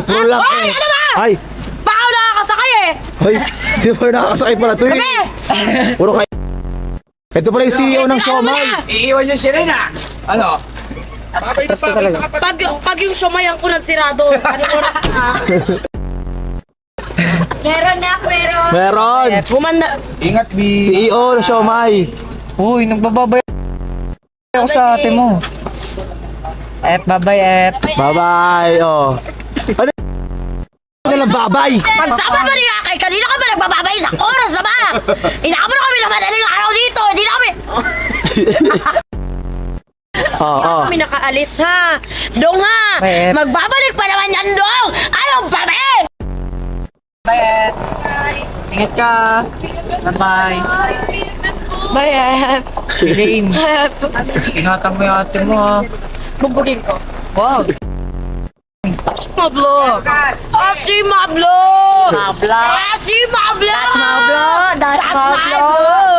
Pro lang Hoy, eh. ano ba? Ay, Baka ako nakakasakay eh. ay, di ba nakakasakay pala to eh. Kami! Puro kayo. Ito pala yung CEO ng Siomay. Iiwan niya si Rina. Ano? Pag yung sumayan ko nagsirado, anong oras na? Meron na, meron. Meron. Bumanda. Ingat, B. CEO ng Siomay. Uy, nagbababay ako sa ate mo. Babay, Bye-bye. Oh. Ano? Ano lang babay? Pagsama ba niya kay kanina ka ba nagbababay? Isang oras na ba? Inaabot na kami ng madaling araw dito. Hindi na kami... Kami nakaalis ha. Dong ha. Magbabalik pa naman yan, Dong. Anong pabe? Ingat ka. Bye-bye. Bye. Elaine, ingatan mo yung ate mo ha. Bugbugin ko. Wow. Si Mablo. Si Mablo. Mablo. Si Mablo. That's Mablo. That's Mablo.